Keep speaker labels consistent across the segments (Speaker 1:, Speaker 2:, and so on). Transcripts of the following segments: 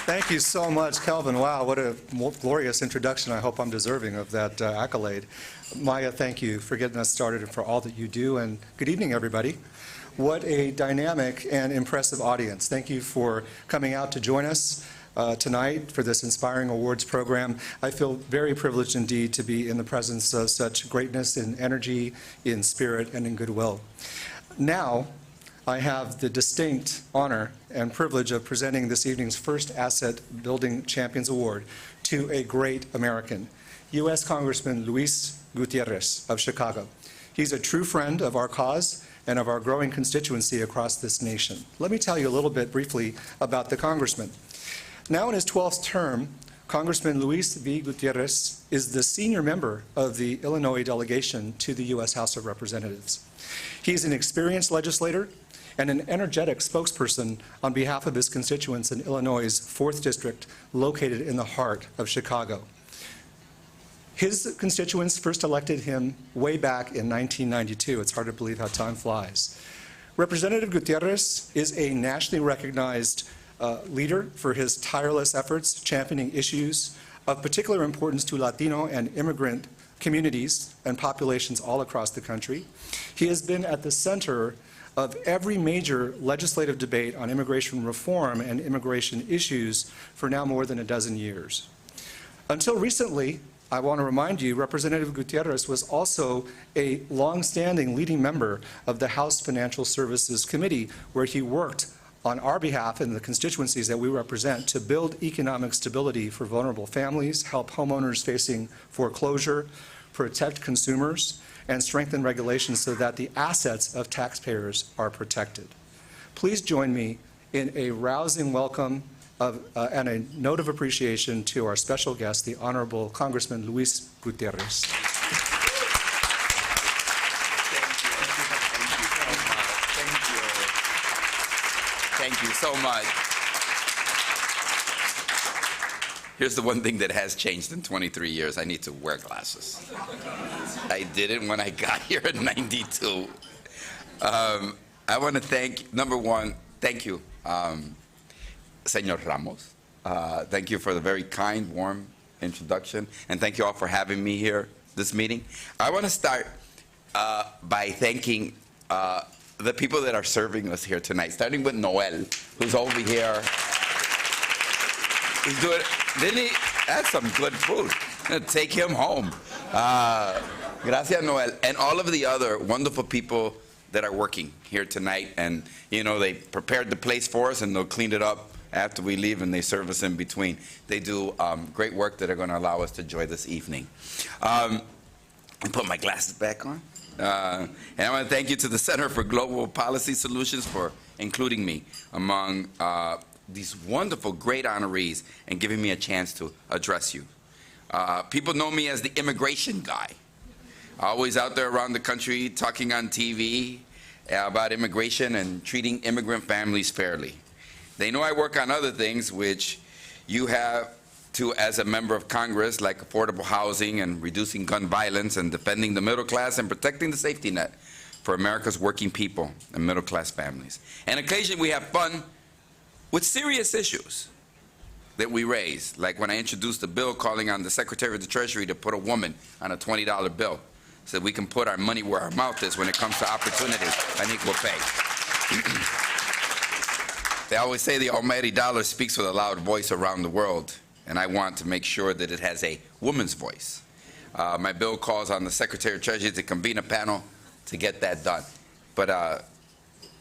Speaker 1: Thank you so much, Kelvin. Wow, what a glorious introduction. I hope I'm deserving of that accolade. Maya, thank you for getting us started and for all that you do. And good evening, everybody. What a dynamic and impressive audience. Thank you for coming out to join us tonight for this inspiring awards program. I feel very privileged indeed to be in the presence of such greatness in energy, in spirit, and in goodwill. Now, I have the distinct honor and privilege of presenting this evening's first Asset Building Champions Award to a great American, U.S. Congressman Luis Gutierrez of Chicago. He's a true friend of our cause and of our growing constituency across this nation. Let me tell you a little bit briefly about the Congressman. Now in his 12th term, Congressman Luis V. Gutierrez is the senior member of the Illinois delegation to the U.S. House of Representatives. He's an experienced legislator and an energetic spokesperson on behalf of his constituents in Illinois' 4th District, located in the heart of Chicago. His constituents first elected him way back in 1992. It's hard to believe how time flies. Representative Gutierrez is a nationally recognized leader for his tireless efforts championing issues of particular importance to Latino and immigrant communities and populations all across the country. He has been at the center of every major legislative debate on immigration reform and immigration issues for now more than a dozen years. Until recently, I want to remind you, Representative Gutierrez was also a long-standing leading member of the House Financial Services Committee, where he worked on our behalf in the constituencies that we represent to build economic stability for vulnerable families, help homeowners facing foreclosure, protect consumers, and strengthen regulations so that the assets of taxpayers are protected. Please join me in a rousing welcome and a note of appreciation to our special guest, the Honorable Congressman Luis Gutierrez.
Speaker 2: Thank you so much. Here's the one thing that has changed in 23 years. I need to wear glasses. I didn't when I got here in '92. I want to thank, number one, thank you, Senor Ramos. Thank you for the very kind, warm introduction, and thank you all for having me here this meeting. I want to start by thanking the people that are serving us here tonight, starting with Noel, who's over here. He's doing, didn't he? That's some good food. Take him home. Gracias, Noel. And all of the other wonderful people that are working here tonight. And, you know, they prepared the place for us, and they'll clean it up after we leave, and they serve us in between. They do great work that are going to allow us to enjoy this evening. I put my glasses back on. And I want to thank you to the Center for Global Policy Solutions for including me among these wonderful, great honorees and giving me a chance to address you. People know me as the immigration guy. Always out there around the country talking on TV about immigration and treating immigrant families fairly. They know I work on other things which you have to as a member of Congress, like affordable housing and reducing gun violence and defending the middle class and protecting the safety net for America's working people and middle class families. And occasionally we have fun with serious issues that we raise, like when I introduced a bill calling on the Secretary of the Treasury to put a woman on a $20 bill so that we can put our money where our mouth is when it comes to opportunity and equal pay. They always say the almighty dollar speaks with a loud voice around the world, and I want to make sure that it has a woman's voice. My bill calls on the Secretary of Treasury to convene a panel to get that done. But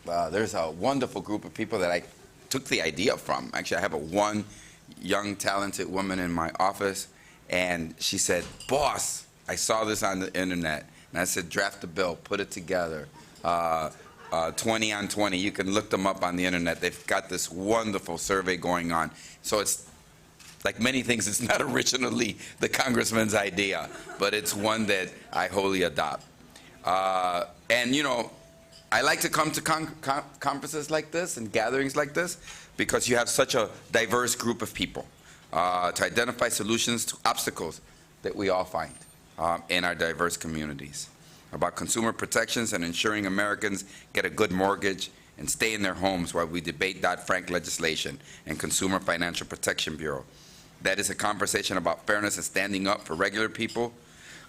Speaker 2: there's a wonderful group of people that I took the idea from. Actually, I have one young, talented woman in my office, and she said, "Boss, I saw this on the internet." And I said, "Draft a bill, put it together. 20 on 20. You can look them up on the internet. They've got this wonderful survey going on." So it's like many things, it's not originally the congressman's idea, but it's one that I wholly adopt. And you know, I like to come to conferences like this and gatherings like this because you have such a diverse group of people to identify solutions to obstacles that we all find in our diverse communities, about consumer protections and ensuring Americans get a good mortgage and stay in their homes while we debate Dodd-Frank legislation and Consumer Financial Protection Bureau. That is a conversation about fairness and standing up for regular people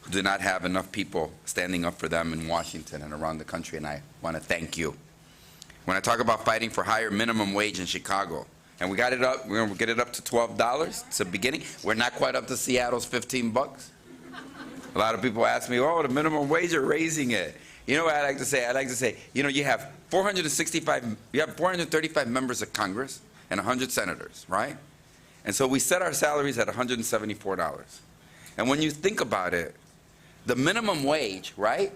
Speaker 2: who do not have enough people standing up for them in Washington and around the country, and I want to thank you. When I talk about fighting for higher minimum wage in Chicago, and we got it up, we're going to get it up to $12. It's a beginning. We're not quite up to Seattle's $15. A lot of people ask me, oh, the minimum wage, are raising it. You know what I like to say? I like to say, you know, you have 435 members of Congress and 100 senators, right? And so we set our salaries at $174. And when you think about it, the minimum wage, right,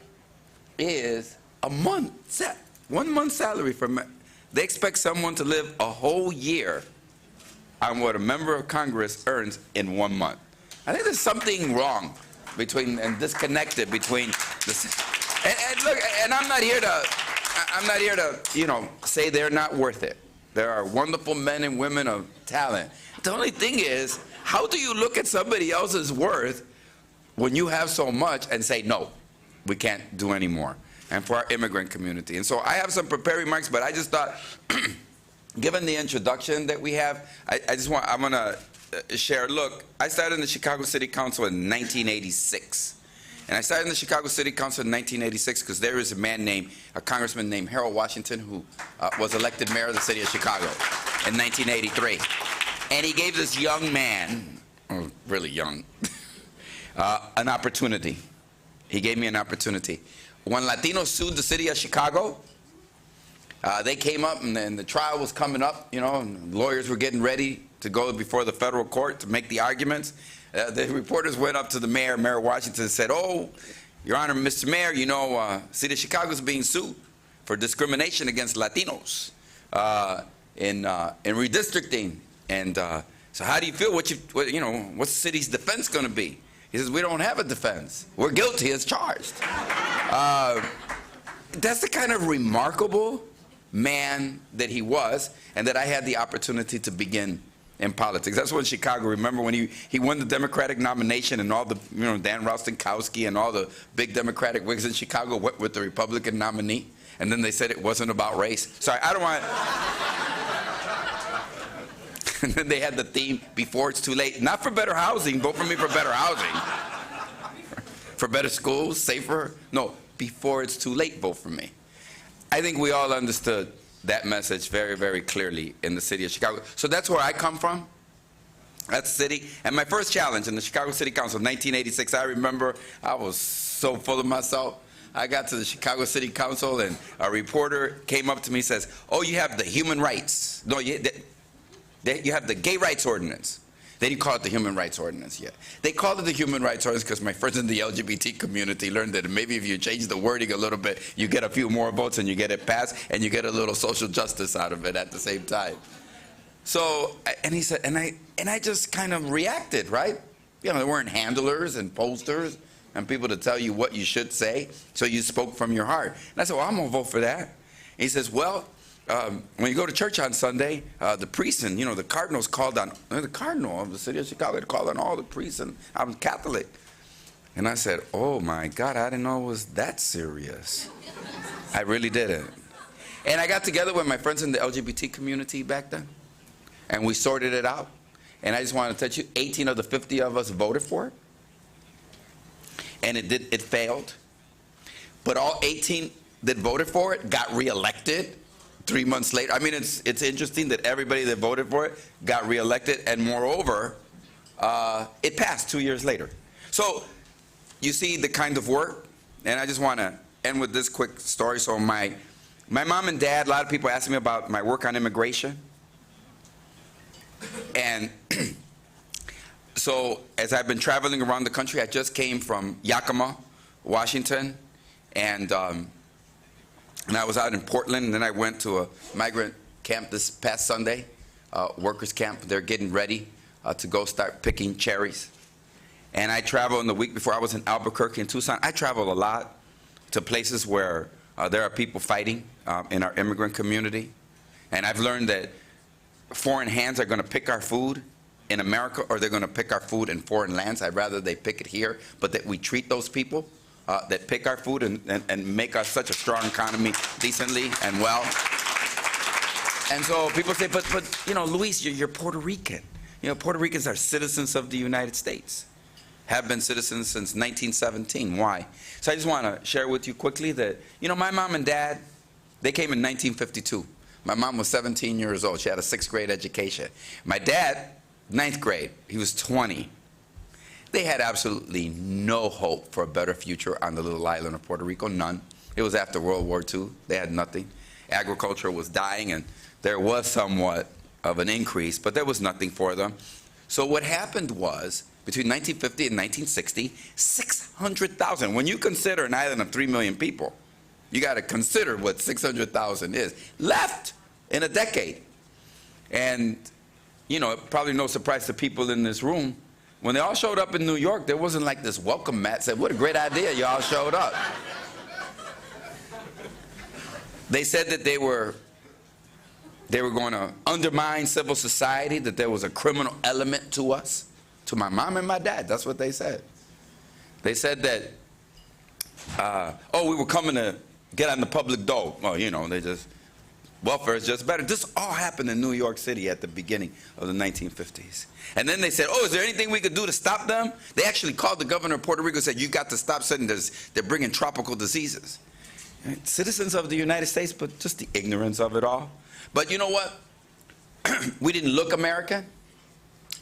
Speaker 2: is a month, 1 month salary for they expect someone to live a whole year on what a member of Congress earns in 1 month. I think there's something wrong between and disconnected between this. And look, and I'm not here to, you know, say they're not worth it. There are wonderful men and women of talent. The only thing is, how do you look at somebody else's worth when you have so much and say, no, we can't do any more? And for our immigrant community. And so I have some prepared remarks, but I just thought, given the introduction that we have, I'm going to share. Look, I started in the Chicago City Council in 1986. And I started in the Chicago City Council in 1986 because there is a congressman named Harold Washington who was elected mayor of the city of Chicago in 1983. And he gave this young man, really young, an opportunity. He gave me an opportunity. When Latinos sued the city of Chicago, they came up and the trial was coming up, you know, and lawyers were getting ready to go before the federal court to make the arguments. The reporters went up to the mayor, Mayor Washington, and said, oh, Your Honor, Mr. Mayor, you know, city of Chicago is being sued for discrimination against Latinos in redistricting. And so how do you feel? What's the city's defense going to be? He says, we don't have a defense. We're guilty as charged. That's the kind of remarkable man that he was, and that I had the opportunity to begin in politics. That's what Chicago, remember when he won the Democratic nomination and all the, you know, Dan Rostenkowski and all the big Democratic wigs in Chicago went with the Republican nominee, and then they said it wasn't about race. Sorry, I don't want and then they had the theme, before it's too late. Not for better housing, vote for me for better housing. For better schools, safer. No, before it's too late, vote for me. I think we all understood that message very, very clearly in the city of Chicago. So that's where I come from. That's the city. And my first challenge in the Chicago City Council, 1986, I remember I was so full of myself. I got to the Chicago City Council and a reporter came up to me and says, oh, you have the human rights. No, you have the gay rights ordinance. They didn't call it the human rights ordinance yet. They called it the human rights ordinance because my friends in the LGBT community learned that maybe if you change the wording a little bit, you get a few more votes and you get it passed and you get a little social justice out of it at the same time. So, and he said, and I just kind of reacted, right? You know, there weren't handlers and posters and people to tell you what you should say, so you spoke from your heart. And I said, well, I'm going to vote for that. And he says, well, when you go to church on Sunday, the priest and, you know, the cardinals called on, the cardinal of the city of Chicago had called on all the priests, and I'm Catholic. And I said, oh my God, I didn't know it was that serious. I really didn't. And I got together with my friends in the LGBT community back then, and we sorted it out. And I just want to tell you, 18 of the 50 of us voted for it. And it failed. But all 18 that voted for it got reelected 3 months later. I mean, it's interesting that everybody that voted for it got reelected, and moreover, it passed 2 years later. So you see the kind of work, and I just want to end with this quick story. So my mom and dad, a lot of people ask me about my work on immigration. And so as I've been traveling around the country, I just came from Yakima, Washington, and I was out in Portland, and then I went to a migrant camp this past Sunday, workers camp. They're getting ready to go start picking cherries. And I traveled in the week before. I was in Albuquerque and Tucson. I travel a lot to places where there are people fighting in our immigrant community. And I've learned that foreign hands are going to pick our food in America, or they're going to pick our food in foreign lands. I'd rather they pick it here, but that we treat those people that pick our food and make us such a strong economy decently and well. And so people say, but Luis, you're Puerto Rican. Puerto Ricans are citizens of the United States, have been citizens since 1917. Why? So I just want to share with you quickly that, my mom and dad, they came in 1952. My mom was 17 years old. She had a 6th grade education. My dad, 9th grade. He was 20. They had absolutely no hope for a better future on the little island of Puerto Rico, none. It was after World War II. They had nothing. Agriculture was dying, and there was somewhat of an increase, but there was nothing for them. So what happened was, between 1950 and 1960, 600,000. When you consider an island of 3 million people, you got to consider what 600,000 is. Left in a decade. And, probably no surprise to people in this room, when they all showed up in New York, there wasn't like this welcome mat said, what a great idea, you all showed up. They said that they were going to undermine civil society, that there was a criminal element to us, to my mom and my dad. That's what they said. They said that, we were coming to get on the public dole. Well, welfare is just better. This all happened in New York City at the beginning of the 1950s. And then they said, is there anything we could do to stop them? They actually called the governor of Puerto Rico and said, you got to stop saying they're bringing tropical diseases. Right? Citizens of the United States, but just the ignorance of it all. But you know what? We didn't look American.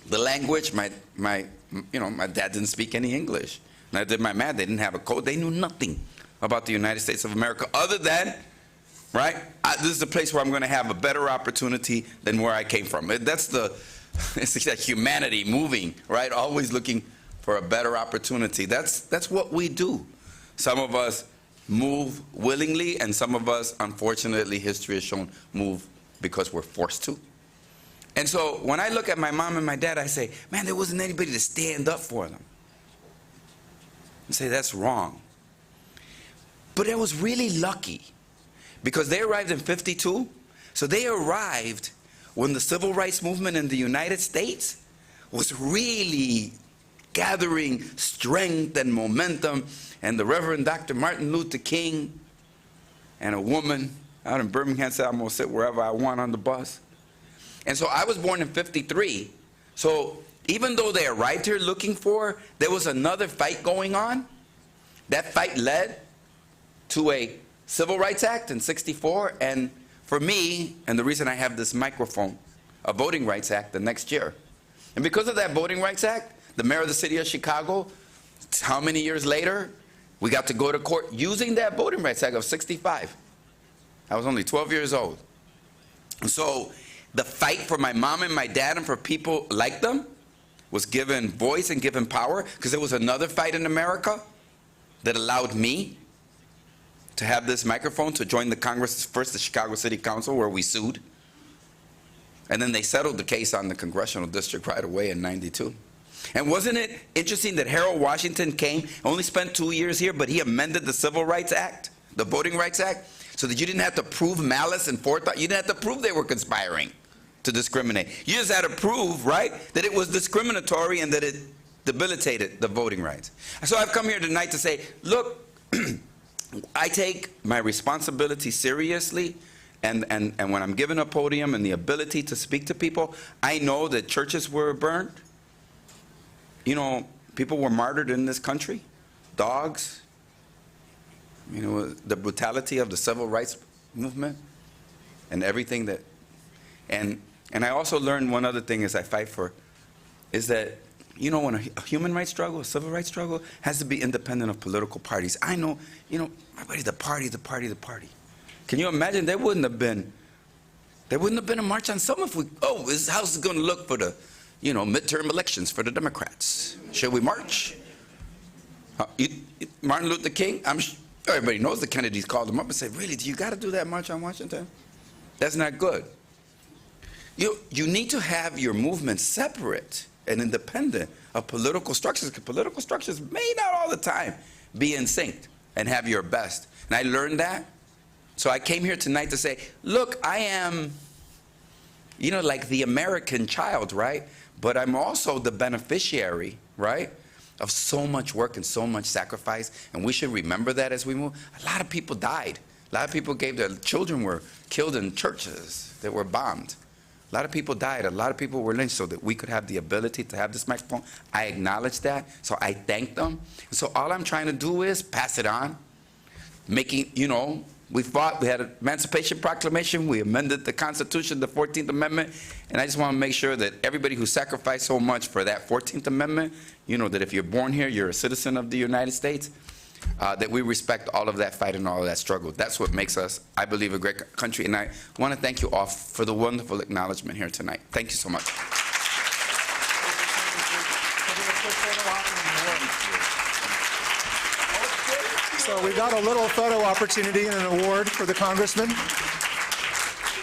Speaker 2: The language, my dad didn't speak any English. Neither did my mom. They didn't have a code. They knew nothing about the United States of America other than, right, this is the place where I'm going to have a better opportunity than where I came from. It's that humanity moving, right, always looking for a better opportunity. That's what we do. Some of us move willingly, and some of us, unfortunately, history has shown, move because we're forced to. And so when I look at my mom and my dad, I say, man, there wasn't anybody to stand up for them. And say, that's wrong. But I was really lucky because they arrived in '52. So they arrived when the civil rights movement in the United States was really gathering strength and momentum. And the Reverend Dr. Martin Luther King and a woman out in Birmingham said, I'm going to sit wherever I want on the bus. And so I was born in '53. So even though they arrived here looking for, there was another fight going on. That fight led to a Civil Rights Act in '64. And for me, and the reason I have this microphone, a Voting Rights Act the next year. And because of that Voting Rights Act, the mayor of the city of Chicago, how many years later, we got to go to court using that Voting Rights Act of '65. I was only 12 years old. And so the fight for my mom and my dad and for people like them was given voice and given power, because there was another fight in America that allowed me to have this microphone, to join the Congress, first the Chicago City Council, where we sued. And then they settled the case on the congressional district right away in '92. And wasn't it interesting that Harold Washington came, only spent 2 years here, but he amended the Civil Rights Act, the Voting Rights Act, so that you didn't have to prove malice and forethought. You didn't have to prove they were conspiring to discriminate. You just had to prove, right, that it was discriminatory and that it debilitated the voting rights. So I've come here tonight to say, look, I take my responsibility seriously, and when I'm given a podium and the ability to speak to people, I know that churches were burned. People were martyred in this country, dogs, the brutality of the civil rights movement and everything that, and I also learned one other thing as I fight for, is that, when a human rights struggle, a civil rights struggle, has to be independent of political parties. I know, everybody's the party. Can you imagine? There wouldn't have been a march on some if how's it going to look for the, midterm elections for the Democrats? Should we march? Martin Luther King, everybody knows the Kennedys called him up and said, really, do you got to do that march on Washington? That's not good. You need to have your movement separate and independent of political structures, because political structures may not all the time be in sync and have your best. And I learned that. So I came here tonight to say, look, I am, like the American child, right? But I'm also the beneficiary, right, of so much work and so much sacrifice. And we should remember that as we move. A lot of people died. A lot of people gave their children were killed in churches that were bombed. A lot of people died. A lot of people were lynched so that we could have the ability to have this microphone. I acknowledge that, so I thank them. So all I'm trying to do is pass it on, making, we fought, we had an Emancipation Proclamation, we amended the Constitution, the 14th Amendment, and I just want to make sure that everybody who sacrificed so much for that 14th Amendment, that if you're born here, you're a citizen of the United States, that we respect all of that fight and all of that struggle. That's what makes us, I believe, a great country. And I want to thank you all for the wonderful acknowledgement here tonight. Thank you so much.
Speaker 1: So we got a little photo opportunity and an award for the Congressman.